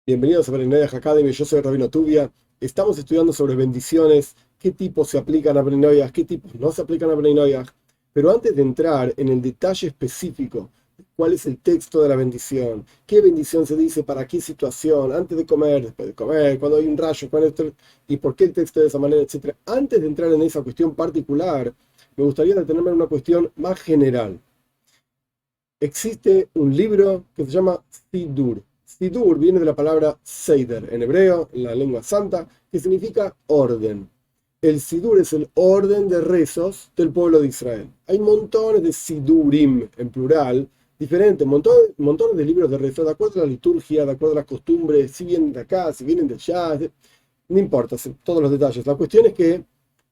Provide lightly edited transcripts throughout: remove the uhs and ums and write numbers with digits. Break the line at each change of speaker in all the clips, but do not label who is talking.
Bienvenidos a Brennoyah Academy, yo soy Rabino Tubia. Estamos estudiando sobre bendiciones, qué tipos se aplican a Brennoyah, qué tipos no se aplican a Brennoyah. Pero antes de entrar en el detalle específico, de cuál es el texto de la bendición, qué bendición se dice, para qué situación, antes de comer, después de comer, cuando hay un rayo, y por qué el texto de esa manera, etcétera. Antes de entrar en esa cuestión particular, me gustaría detenerme en una cuestión más general. Existe un libro que se llama Sidur. Sidur viene de la palabra Seider en hebreo, en la lengua santa, que significa orden. El Sidur es el orden de rezos del pueblo de Israel. Hay montones de Sidurim en plural, diferentes, montones de libros de rezos, de acuerdo a la liturgia, de acuerdo a las costumbres, si vienen de acá, si vienen de allá, no importa todos los detalles. La cuestión es que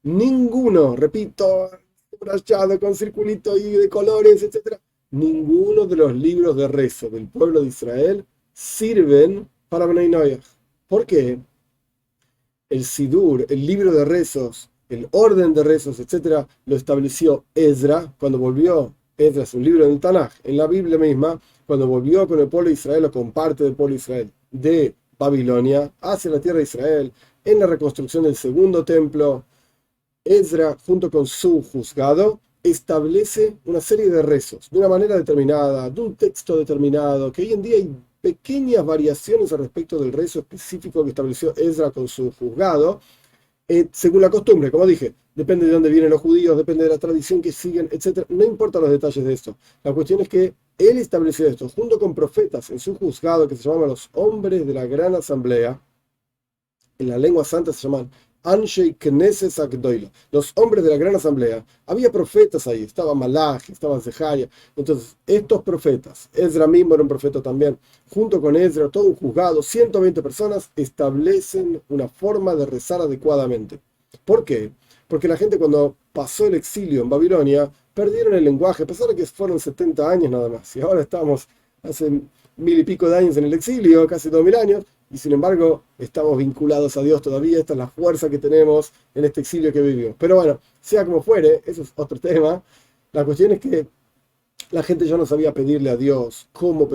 ninguno, repito, rayado con circulito y de colores, etcétera, ninguno de los libros de rezo del pueblo de Israel sirven para Bnei Noach. ¿Por qué? El Sidur, el libro de rezos, el orden de rezos, etcétera, lo estableció Ezra cuando volvió. Ezra es un libro del Tanaj, en la Biblia misma, cuando volvió con el pueblo de Israel o con parte del pueblo de Israel de Babilonia hacia la tierra de Israel, en la reconstrucción del segundo templo. Ezra, junto con su juzgado, establece una serie de rezos, de una manera determinada, de un texto determinado, que hoy en día hay pequeñas variaciones al respecto del rezo específico que estableció Ezra con su juzgado, según la costumbre, como dije, depende de dónde vienen los judíos, depende de la tradición que siguen, etc. No importan los detalles de esto. La cuestión es que él estableció esto junto con profetas en su juzgado, que se llaman los hombres de la gran asamblea. En la lengua santa se llaman Anshei Knesset Agdoila, los hombres de la gran asamblea. Había profetas ahí, estaba Malach, estaba Zeharia. Entonces, estos profetas, Ezra mismo era un profeta también, junto con Ezra, todo un juzgado, 120 personas, establecen una forma de rezar adecuadamente. ¿Por qué? Porque la gente, cuando pasó el exilio en Babilonia, perdieron el lenguaje, a pesar de que fueron 70 años nada más, y ahora estamos hace 1000 y pico de años en el exilio, casi 2000 años, y sin embargo estamos vinculados a Dios todavía. Esta es la fuerza que tenemos en este exilio que vivimos. Pero bueno, sea como fuere, eso es otro tema. La cuestión es que la gente ya no sabía pedirle a Dios, cómo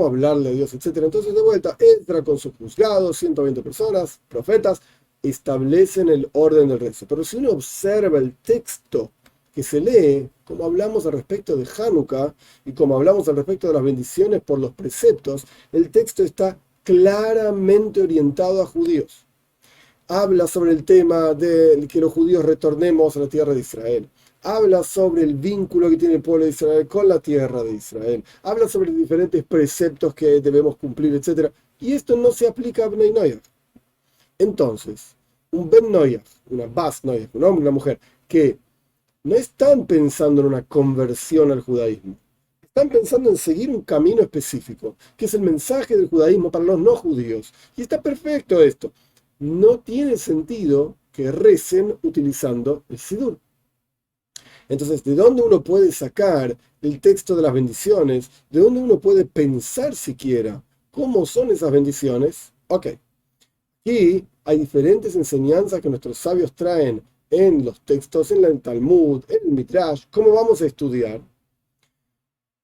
hablarle a Dios, etc. Entonces, de vuelta, entra con su juzgado, 120 personas, profetas, establecen el orden del rezo. Pero si uno observa el texto que se lee, como hablamos al respecto de Hanukkah y como hablamos al respecto de las bendiciones por los preceptos, el texto está claramente orientado a judíos. Habla sobre el tema de que los judíos retornemos a la tierra de Israel. Habla sobre el vínculo que tiene el pueblo de Israel con la tierra de Israel. Habla sobre diferentes preceptos que debemos cumplir, etc. Y esto no se aplica a Bnei Noach. Entonces, un Ben Noach, una Bas Noach, un hombre y una mujer, que no están pensando en una conversión al judaísmo. Están pensando en seguir un camino específico, que es el mensaje del judaísmo para los no judíos. Y está perfecto esto. No tiene sentido que recen utilizando el Sidur. Entonces, ¿de dónde uno puede sacar el texto de las bendiciones? ¿De dónde uno puede pensar siquiera cómo son esas bendiciones? Ok, aquí hay diferentes enseñanzas que nuestros sabios traen en los textos, en el Talmud, en el Midrash, cómo vamos a estudiar.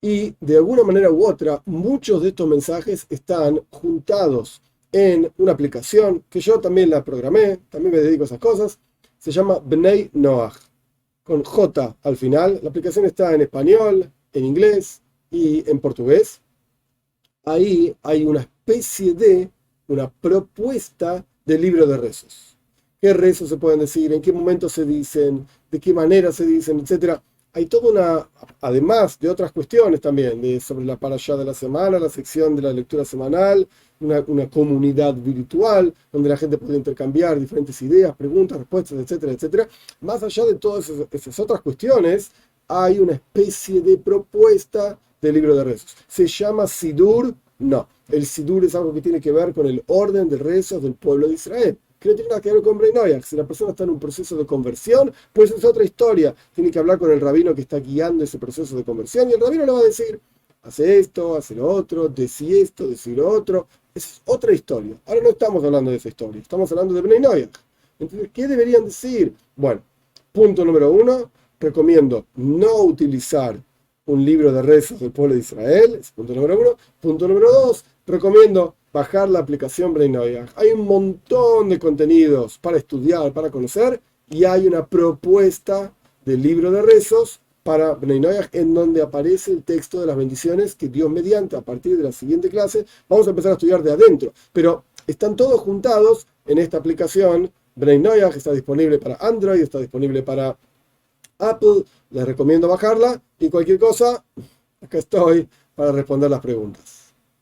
Y de alguna manera u otra, muchos de estos mensajes están juntados en una aplicación que yo también la programé, también me dedico a esas cosas. Se llama Bnei Noach, con J al final. La aplicación está en español, en inglés y en portugués. Ahí hay una especie de una propuesta de libro de rezos. ¿Qué rezos se pueden decir? ¿En qué momento se dicen? ¿De qué manera se dicen? Etcétera. Hay toda una, además de otras cuestiones también, sobre la parashá de la semana, la sección de la lectura semanal, una comunidad virtual donde la gente puede intercambiar diferentes ideas, preguntas, respuestas, etcétera, etcétera. Más allá de todas esas otras cuestiones, hay una especie de propuesta del libro de rezos. ¿Se llama Sidur? No. El Sidur es algo que tiene que ver con el orden de rezos del pueblo de Israel, que no tiene nada que ver con Bnei Noach. Si la persona está en un proceso de conversión, pues es otra historia. Tiene que hablar con el rabino que está guiando ese proceso de conversión, y el rabino le va a decir, hace esto, hace lo otro, decí esto, decí lo otro. Es otra historia. Ahora no estamos hablando de esa historia, estamos hablando de Bnei Noach. Entonces, ¿qué deberían decir? Bueno, punto número 1, recomiendo no utilizar un libro de rezos del pueblo de Israel, es punto número 1. Punto número 2, recomiendo bajar la aplicación Bnei Noyaj. Hay un montón de contenidos para estudiar, para conocer, y hay una propuesta del libro de rezos para Bnei Noyaj en donde aparece el texto de las bendiciones que Dios mediante, a partir de la siguiente clase, vamos a empezar a estudiar de adentro. Pero están todos juntados en esta aplicación Bnei Noyaj, que está disponible para Android, está disponible para Apple. Les recomiendo bajarla y cualquier cosa, acá estoy para responder las preguntas.